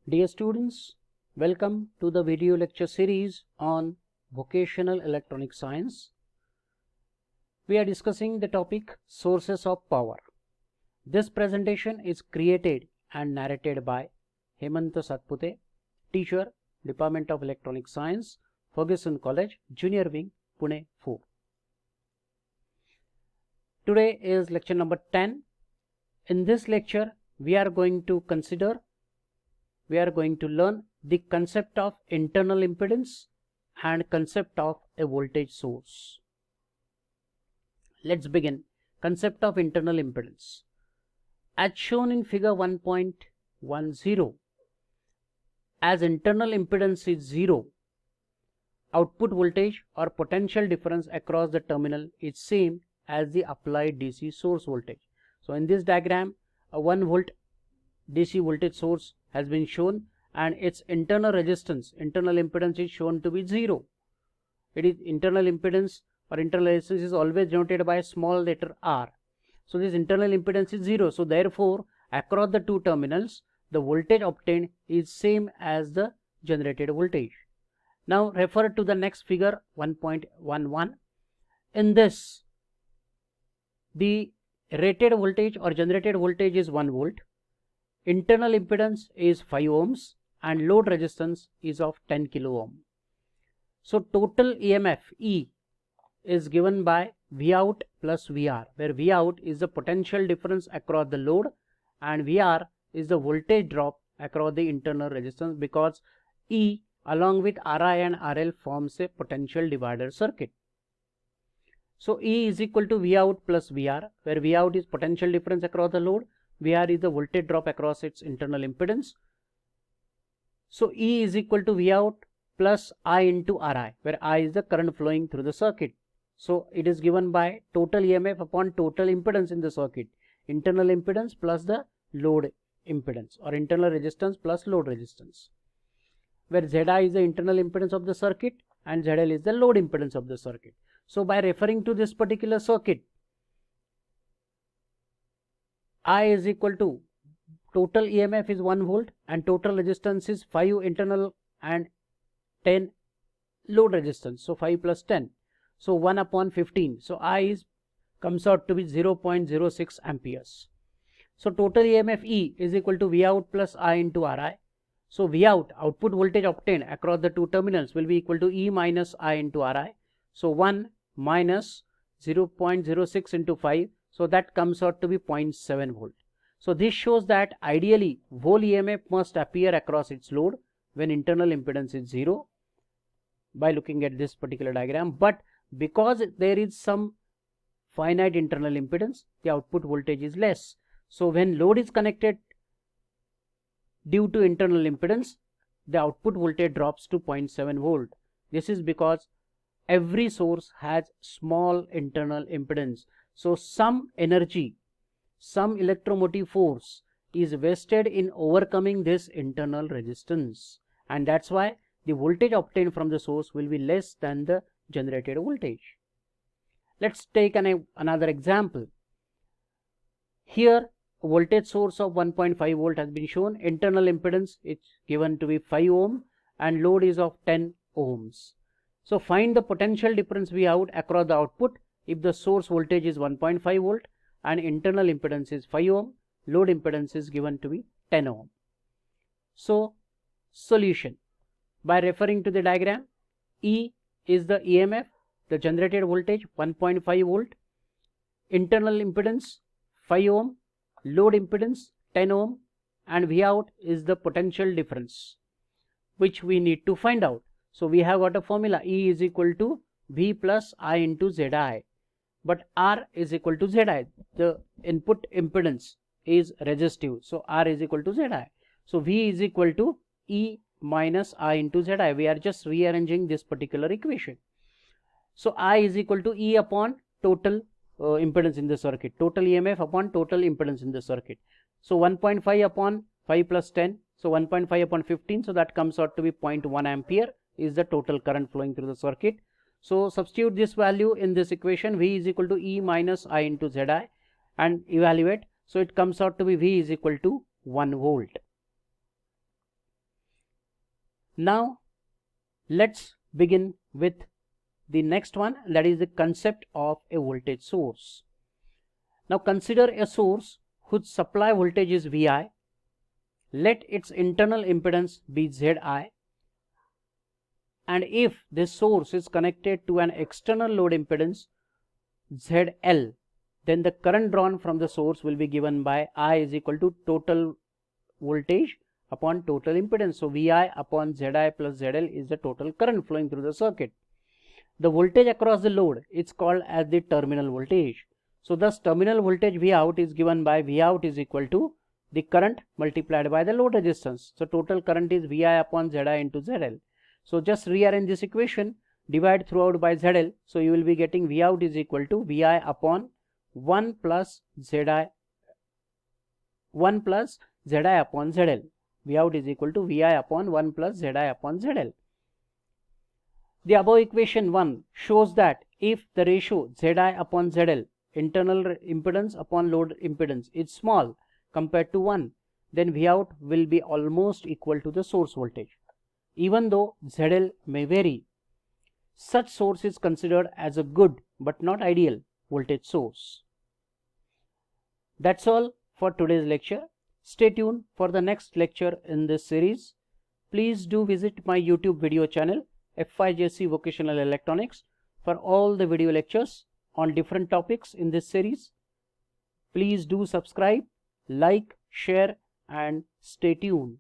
Dear students, welcome to the video lecture series on vocational electronic science. We are discussing the topic sources of power. This presentation is created and narrated by Hemant Satpute, teacher, Department of Electronic Science, Fergusson College, Junior Wing, Pune 4. Today is lecture number 10. In this lecture, we are going to learn the concept of internal impedance and concept of a voltage source. Let's begin. Concept of internal impedance. As shown in figure 1.10, as internal impedance is 0, output voltage or potential difference across the terminal is same as the applied DC source voltage. So in this diagram, a 1 volt DC voltage source has been shown and its internal resistance, internal impedance is shown to be 0. It is internal impedance or internal resistance is always denoted by a small letter r. So this internal impedance is 0. So therefore, across the two terminals, the voltage obtained is same as the generated voltage. Now refer to the next figure 1.11. In this, the rated voltage or generated voltage is 1 volt. Internal impedance is 5 ohms and load resistance is of 10 kilo ohm. So total EMF E is given by Vout plus VR, where Vout is the potential difference across the load and VR is the voltage drop across the internal resistance, because E along with Ri and RL forms a potential divider circuit. So E is equal to Vout plus VR, where Vout is potential difference across the load, VR is the voltage drop across its internal impedance. So E is equal to Vout plus I into Ri, where I is the current flowing through the circuit. So it is given by total EMF upon total impedance in the circuit. Internal impedance plus the load impedance, or internal resistance plus load resistance, where Zi is the internal impedance of the circuit and ZL is the load impedance of the circuit. So by referring to this particular circuit, I is equal to total EMF is 1 volt and total resistance is 5 internal and 10 load resistance. So 5 plus 10. So 1 upon 15. So I comes out to be 0.06 amperes. So total EMF E is equal to Vout plus I into Ri. So Vout, output voltage obtained across the two terminals, will be equal to E minus I into Ri. So 1 minus 0.06 into 5. So that comes out to be 0.7 volt. So this shows that ideally whole EMF must appear across its load when internal impedance is 0 by looking at this particular diagram. But because there is some finite internal impedance, the output voltage is less. So when load is connected due to internal impedance, the output voltage drops to 0.7 volt. This is because every source has small internal impedance. So some energy, some electromotive force is wasted in overcoming this internal resistance, and that's why the voltage obtained from the source will be less than the generated voltage. Let's take another example. Here a voltage source of 1.5 volt has been shown. Internal impedance is given to be 5 ohm and load is of 10 ohms. So find the potential difference Vout across the output if the source voltage is 1.5 volt and internal impedance is 5 ohm, load impedance is given to be 10 ohm. So solution, by referring to the diagram, E is the EMF, the generated voltage 1.5 volt, internal impedance 5 ohm, load impedance 10 ohm, and Vout is the potential difference which we need to find out. So we have got a formula, E is equal to V plus I into Zi, but R is equal to Zi. The input impedance is resistive, so R is equal to Zi. So V is equal to E minus I into Zi. We are just rearranging this particular equation. So I is equal to E upon total impedance in the circuit, total EMF upon total impedance in the circuit. So 1.5 upon 5 plus 10, so 1.5 upon 15, so that comes out to be 0.1 ampere is the total current flowing through the circuit. So substitute this value in this equation, V is equal to E minus I into Zi, and evaluate. So it comes out to be V is equal to 1 volt. Now let's begin with the next one, that is the concept of a voltage source. Now consider a source whose supply voltage is Vi. Let its internal impedance be Zi, and if this source is connected to an external load impedance ZL, then the current drawn from the source will be given by I is equal to total voltage upon total impedance. So Vi upon Zi plus ZL is the total current flowing through the circuit. The voltage across the load is called as the terminal voltage. So thus terminal voltage V out is given by V out is equal to the current multiplied by the load resistance. So total current is Vi upon Zi into ZL. So just rearrange this equation, divide throughout by ZL. So you will be getting V out is equal to Vi upon 1 plus Zi upon ZL. V out is equal to Vi upon 1 plus Zi upon ZL. The above equation 1 shows that if the ratio Zi upon ZL, internal impedance upon load impedance, is small compared to 1, then V out will be almost equal to the source voltage. Even though ZL may vary, such source is considered as a good but not ideal voltage source. That's all for today's lecture. Stay tuned for the next lecture in this series. Please do visit my YouTube video channel FYJC Vocational Electronics for all the video lectures on different topics in this series. Please do subscribe, like, share and stay tuned.